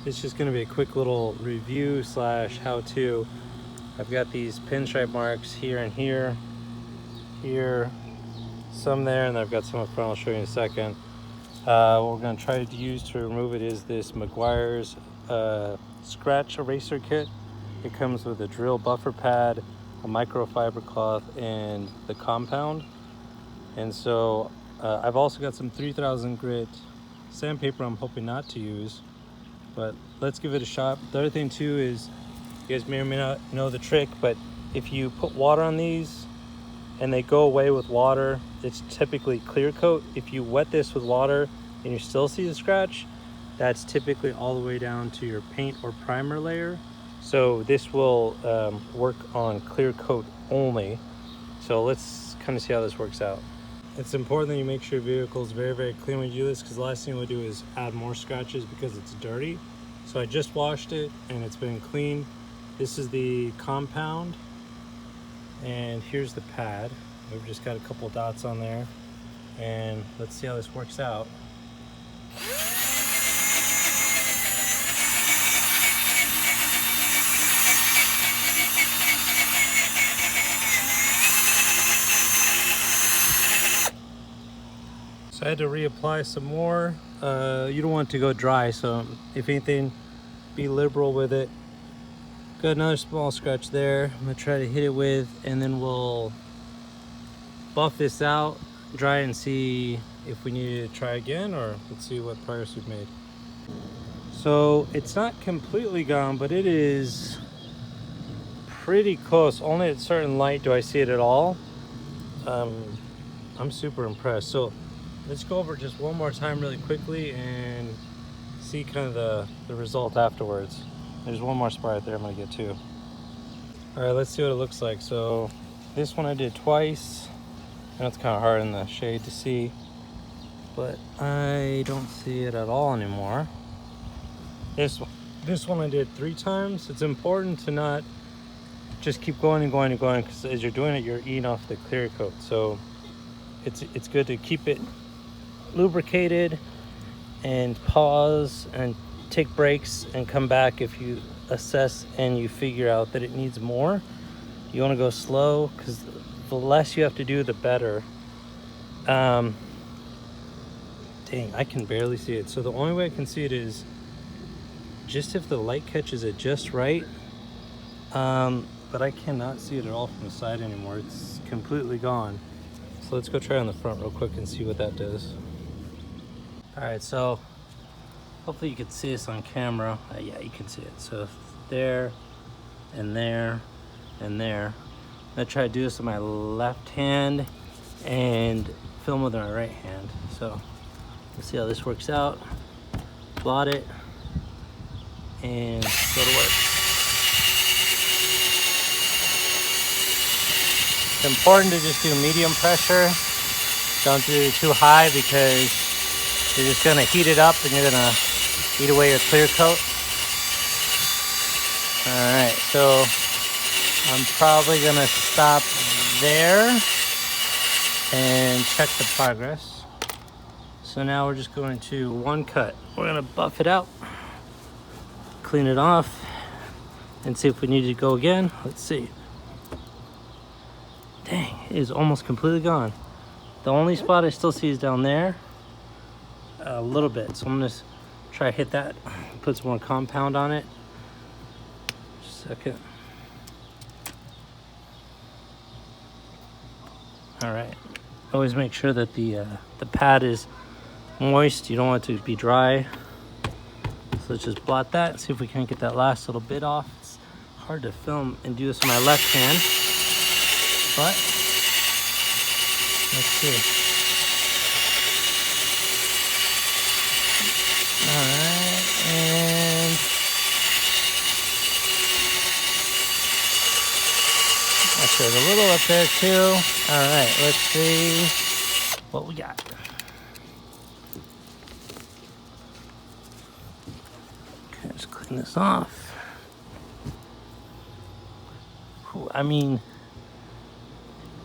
it's just going to be a quick little review slash how-to. I've got these pinstripe marks here and here, some there, and I've got some up front. I'll show you in a second. What we're going to try to use to remove it is this Meguiers scratch eraser kit. It comes with a drill buffer pad, a microfiber cloth, and the compound. And so I've also got some 3000 grit sandpaper I'm hoping not to use, but let's give it a shot. The other thing too is, you guys may or may not know the trick, but if you put water on these and they go away with water, it's typically clear coat. If you wet this with water and you still see the scratch, that's typically all the way down to your paint or primer layer. So this will work on clear coat only. So let's kind of see how this works out. It's important that you make sure your vehicle is very, very clean when you do this, because the last thing we'll do is add more scratches because it's dirty. So I just washed it and it's been clean. This is the compound, and here's the pad. We've just got a couple dots on there, and let's see how this works out. So I had to reapply some more. You don't want it to go dry, so if anything, be liberal with it. Got another small scratch there. I'm gonna try to hit it with, and then we'll buff this out, dry it, and see if we need to try again, or let's see what progress we've made. So it's not completely gone, but it is pretty close. Only at certain light do I see it at all. I'm super impressed. So let's go over just one more time really quickly and see kind of the result afterwards. There's one more spot right there I'm gonna get to. All right, let's see what it looks like. So this one I did twice. I know it's kind of hard in the shade to see, but I don't see it at all anymore. This one I did 3 times. It's important to not just keep going and going and going, because as you're doing it, you're eating off the clear coat. So it's good to keep it lubricated and pause and take breaks and come back if you assess and you figure out that it needs more. You want to go slow, because the less you have to do, the better. Dang, I can barely see it. So the only way I can see it is just if the light catches it just right. But I cannot see it at all from the side anymore. It's completely gone. So let's go try on the front real quick and see what that does. All right, so hopefully you can see this on camera. Yeah, you can see it. So there and there and there. I'm gonna try to do this with my left hand and film with my right hand. So let's see how this works out. Blot it and go to work. It's important to just do medium pressure. Don't do it too high, because you're just gonna heat it up and you're gonna eat away your clear coat. All right, so I'm probably gonna stop there and check the progress. So now we're just going to one cut. We're gonna buff it out, clean it off, and see if we need to go again. Let's see. Dang, it is almost completely gone. The only spot I still see is down there a little bit. So I'm gonna try to hit that, put some more compound on it. Just a second. All right, always make sure that the pad is moist. You don't want it to be dry. So let's just blot that and see if we can get that last little bit off. It's hard to film and do this with my left hand, but let's see. All right, and there's a little up there too. All right, let's see what we got. Okay, let's clean this off. I mean,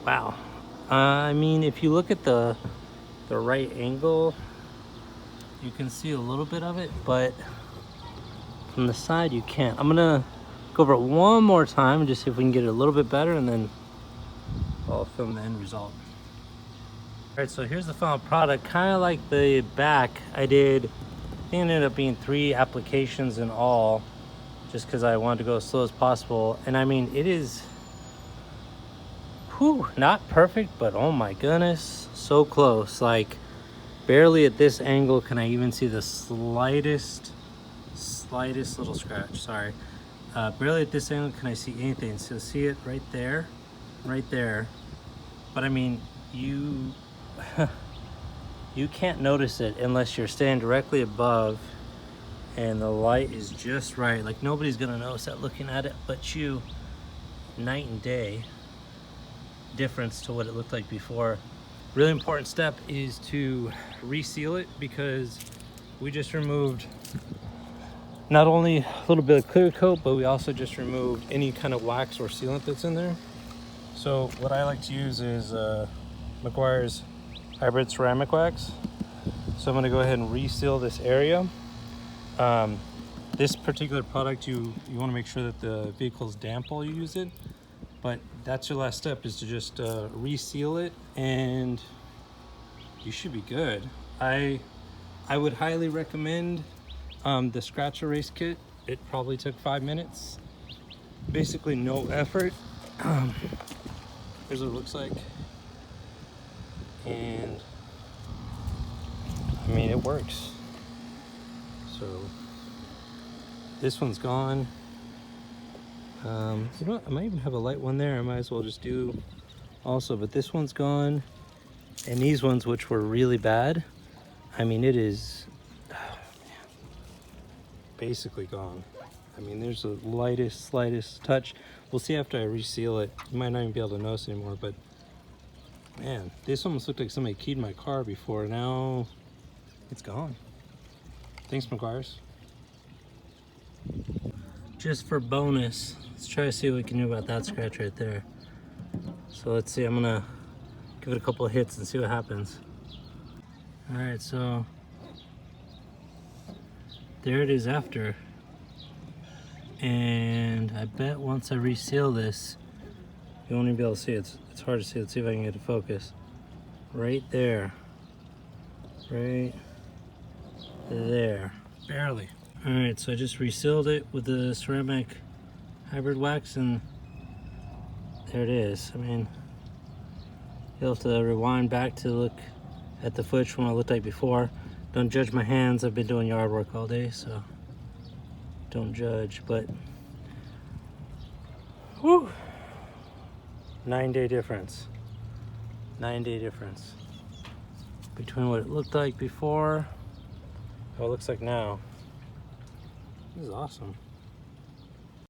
wow. I mean, if you look at the right angle, you can see a little bit of it, but From the side, you can't. I'm gonna go over it one more time and just see if we can get it a little bit better, and then I'll film the end result. All right, so here's the final product. Kind of like the back, I think it ended up being 3 applications in all, just because I wanted to go as slow as possible. And I mean, it is, whew, not perfect, but oh my goodness, so close. Like, barely at this angle can I even see the slightest little scratch. Sorry. Barely at this angle can I see anything. So see it right there, but I mean, you you can't notice it unless you're standing directly above and the light is just right. Like, nobody's gonna notice that looking at it but you. Night and day difference to what it looked like before. Really important step is to reseal it, because we just removed not only a little bit of clear coat, but we also just removed any kind of wax or sealant that's in there. So what I like to use is Meguiers hybrid ceramic wax. So I'm going to go ahead and reseal this area. This particular product, you want to make sure that the vehicle's damp while you use it, but that's your last step, is to just reseal it, and you should be good. I would highly recommend the scratch erase kit. It probably took 5 minutes, basically no effort. Here's what it looks like, and I mean, it works. So this one's gone. You know what? I might even have a light one there. I might as well just do also, but this one's gone, and these ones, which were really bad, I mean, it is basically gone. I mean, there's the slightest touch. We'll see after I reseal it. You might not even be able to notice anymore, but man, this almost looked like somebody keyed my car before. Now it's gone. Thanks, Meguiers. Just for bonus, let's try to see what we can do about that scratch right there. So let's see, I'm gonna give it a couple of hits and see what happens. All right, so there it is after. And I bet once I reseal this, you won't even be able to see it. It's hard to see. Let's see if I can get it to focus. Right there. Right there. Barely. Alright, so I just resealed it with the ceramic hybrid wax, and there it is. I mean, you'll have to rewind back to look at the footage from what it looked like before. Don't judge my hands. I've been doing yard work all day, so don't judge. But whew, 9-day difference. 9-day difference between what it looked like before and what it looks like now. This is awesome.